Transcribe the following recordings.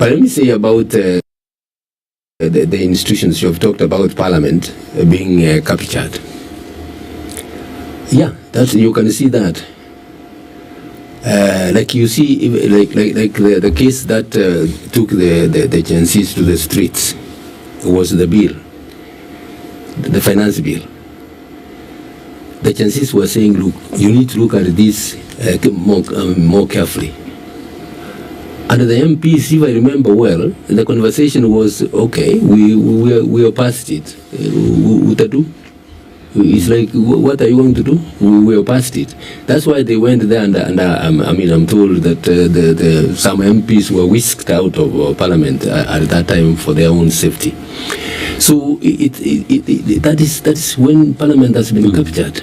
But let me say about the institutions. You have talked about Parliament being captured. Yeah, you can see that. Like you see, like the case that took the Gen Zs to the streets was the bill, the finance bill. The Gen Zs were saying, look, you need to look at this more carefully. And the MPs, if I remember well, the conversation was, okay, we are past it. It's like, what are you going to do? We are past it. That's why they went there, and I'm told that some MPs were whisked out of Parliament at that time for their own safety. So that is when Parliament has been captured.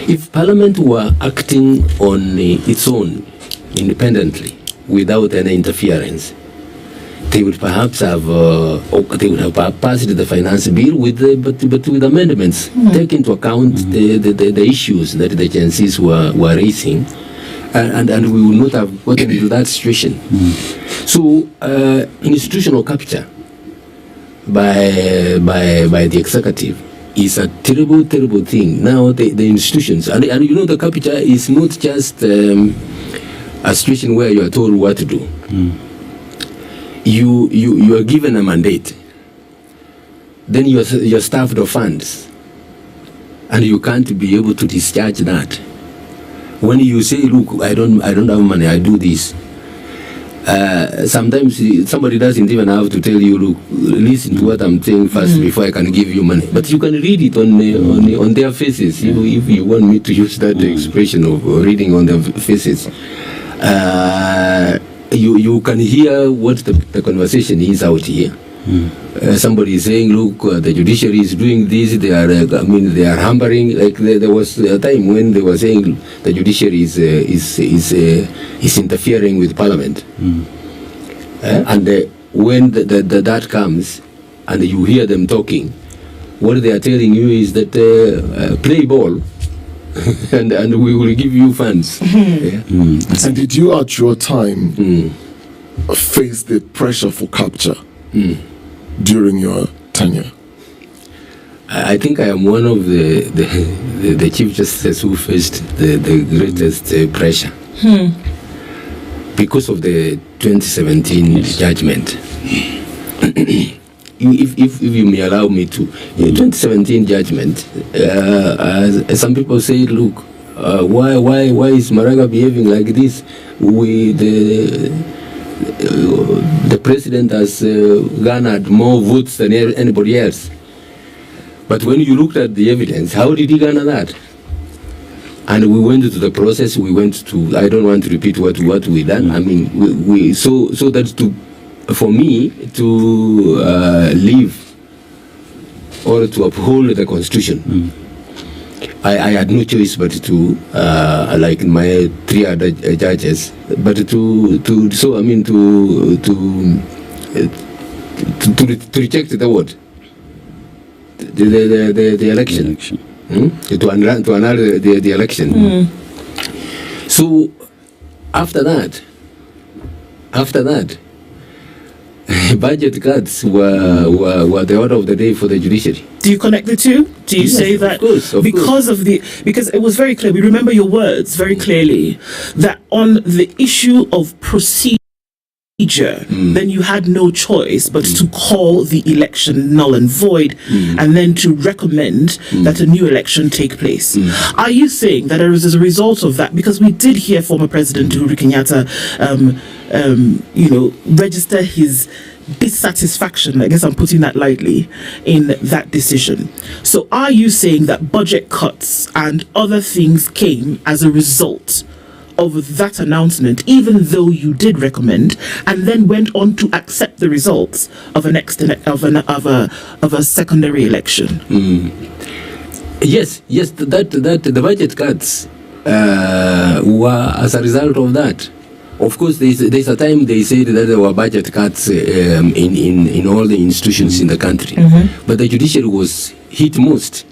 If Parliament were acting on its own, independently, without any interference, they would perhaps have passed the finance bill with amendments, take into account the issues that the Gen Zs were raising, and we would not have gotten into that situation. So institutional capture by the executive is a terrible thing. Now the institutions, and you know, the capture is not just a situation where you are told what to do. You are given a mandate, then you're starved of funds, and you can't be able to discharge that. When you say, look, I don't have money, I do this, sometimes somebody doesn't even have to tell you, look, listen to what I'm saying first before I can give you money. But you can read it on their faces. If you want me to use that expression of reading on their faces, you can hear what the conversation is out here. Somebody is saying, look, the judiciary is doing this, they are hampering. Like there was a time when they were saying the judiciary is interfering with Parliament. And when that comes and you hear them talking, what they are telling you is that play ball and we will give you funds. And did you at your time face the pressure for capture during your tenure? I think I am one of the Chief Justices who faced the greatest pressure because of the 2017 judgment. If you may allow me to, 2017 judgment, some people say, look, why is Maraga behaving like this? The president has garnered more votes than anybody else. But when you looked at the evidence, how did he garner that? And we went to the process. We went to, I don't want to repeat what we done. I mean, so that for me to live or to uphold the Constitution, I had no choice but to, like my three other judges, but to reject the what? The election. To annul the election. So after that, budget cuts were the order of the day for the judiciary. Do you connect the two? Do you say that of course. Because it was very clear, we remember your words very clearly, that on the issue of procedure, then you had no choice but to call the election null and void and then to recommend that a new election take place. Are you saying that as a result of that, because we did hear former President Uhuru Kenyatta register his dissatisfaction, I guess I'm putting that lightly, in that decision. So are you saying that budget cuts and other things came as a result of that announcement, even though you did recommend, and then went on to accept the results of a secondary election? Yes, that the budget cuts were as a result of that. Of course, there's a time they said that there were budget cuts in all the institutions in the country, but the judiciary was hit most.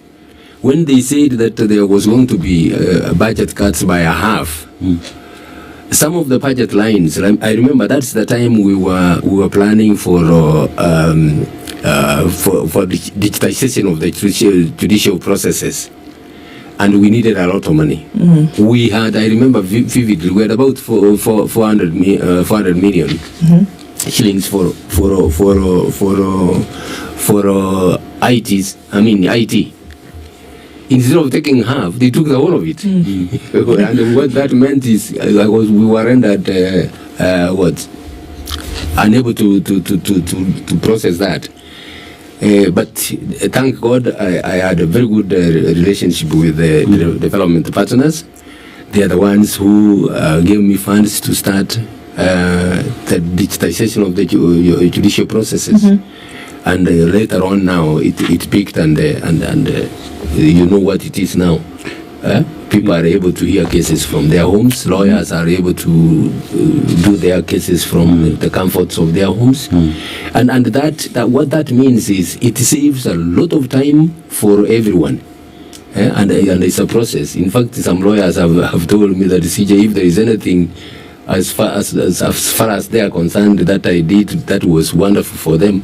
When they said that there was going to be budget cuts by a half, some of the budget lines, I remember that's the time we were planning for digitization of the judicial processes, and we needed a lot of money. We had, I remember vividly, we had about 400 million shillings for IT. Instead of taking half, they took the whole of it. And what that meant is, we were rendered unable to process that. But thank God, I had a very good relationship with the development partners. They are the ones who gave me funds to start the digitization of the judicial processes. And later on, now it peaked, and you know what it is now. People are able to hear cases from their homes. Lawyers are able to do their cases from the comforts of their homes. And that what that means is it saves a lot of time for everyone. And it's a process. In fact, some lawyers have told me that, CJ, if there is anything as far as they are concerned that I did that was wonderful for them,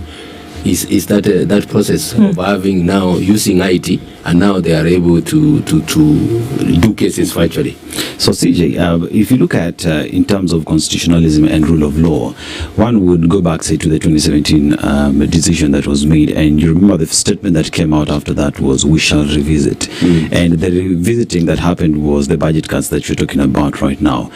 is that process of having now using IT, and now they are able to do cases virtually. So CJ, if you look at in terms of constitutionalism and rule of law, one would go back, say, to the 2017 decision that was made, and you remember the statement that came out after that was, we shall revisit. And the revisiting that happened was the budget cuts that you're talking about right now.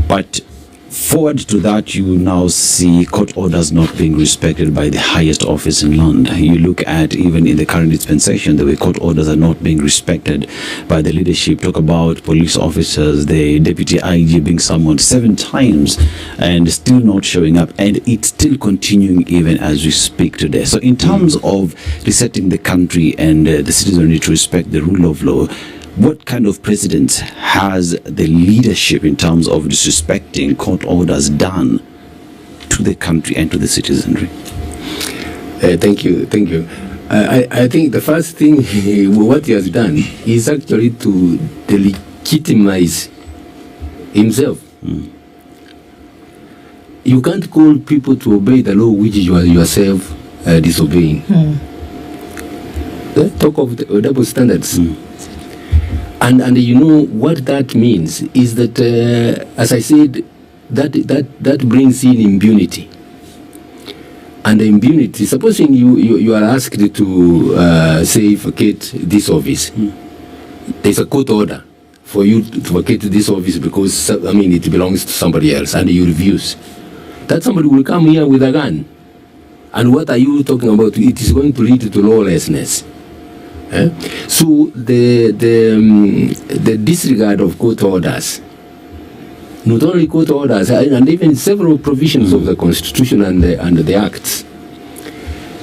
But forward to that, you now see court orders not being respected by the highest office in land. You look at even in the current dispensation, the way court orders are not being respected by the leadership. Talk about police officers, the deputy IG being summoned 7 times and still not showing up, and it's still continuing even as we speak today. So in terms of resetting the country and the citizenry to respect the rule of law, what kind of president has the leadership in terms of disrespecting court orders done to the country and to the citizenry? Thank you. I think the first thing what he has done is actually to delegitimize himself. You can't call people to obey the law which you are yourself disobeying. Talk of the double standards. And you know what that means is that, as I said, that brings in impunity. And the impunity, supposing you are asked to say vacate this office, there's a court order for you to vacate this office because it belongs to somebody else, and you refuse. That somebody will come here with a gun. And what are you talking about? It is going to lead to lawlessness. So the disregard of court orders, not only court orders, and even several provisions of the Constitution and the Acts,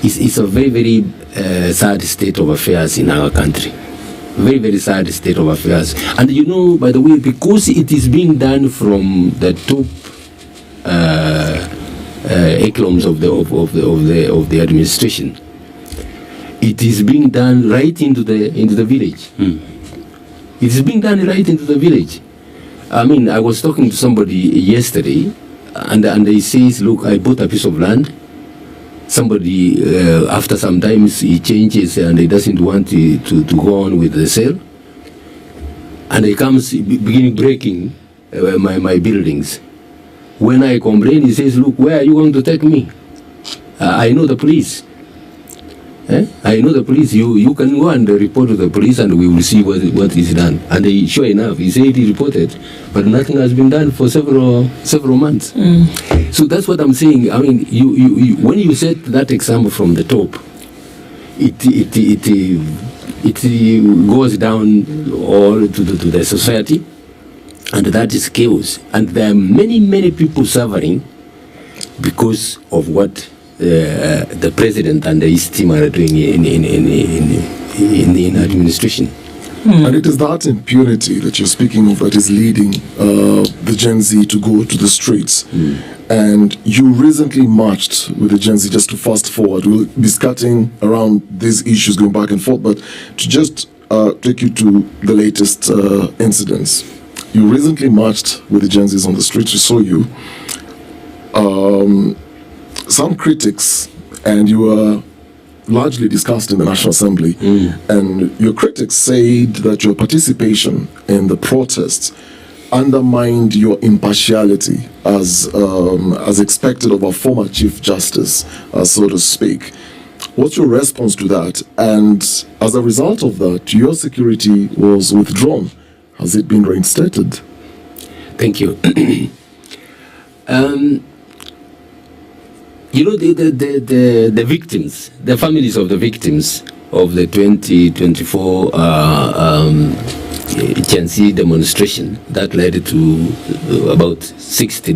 is a very, very sad state of affairs in our country. Very, very sad state of affairs. And you know, by the way, because it is being done from the top echelons of the administration, it is being done right into the village. It is being done right into the village. I was talking to somebody yesterday, and he says, look, I bought a piece of land. Somebody, after some time, he changes and he doesn't want to go on with the sale. And he comes, beginning breaking my buildings. When I complain, he says, look, where are you going to take me? I know the police. I know the police. You can go and report to the police, and we will see what is done. And sure enough, he said he reported, but nothing has been done for several months. So that's what I'm saying. You when you set that example from the top, it goes down all to the society, and that is chaos. And there are many people suffering because of what the president and his team are doing in administration. And it is that impunity that you're speaking of that is leading the Gen Z to go to the streets. And you recently marched with the Gen Z, just to fast forward. We'll be skirting around these issues, going back and forth, but to just take you to the latest incidents. You recently marched with the Gen Zs on the streets. We saw you. Some critics, and you were largely discussed in the National Assembly, and your critics said that your participation in the protests undermined your impartiality as expected of a former Chief Justice, so to speak. What's your response to that? And as a result of that, your security was withdrawn. Has it been reinstated? Thank you. You know, the victims, the families of the victims of the 2024 Gen Z demonstration that led to about 60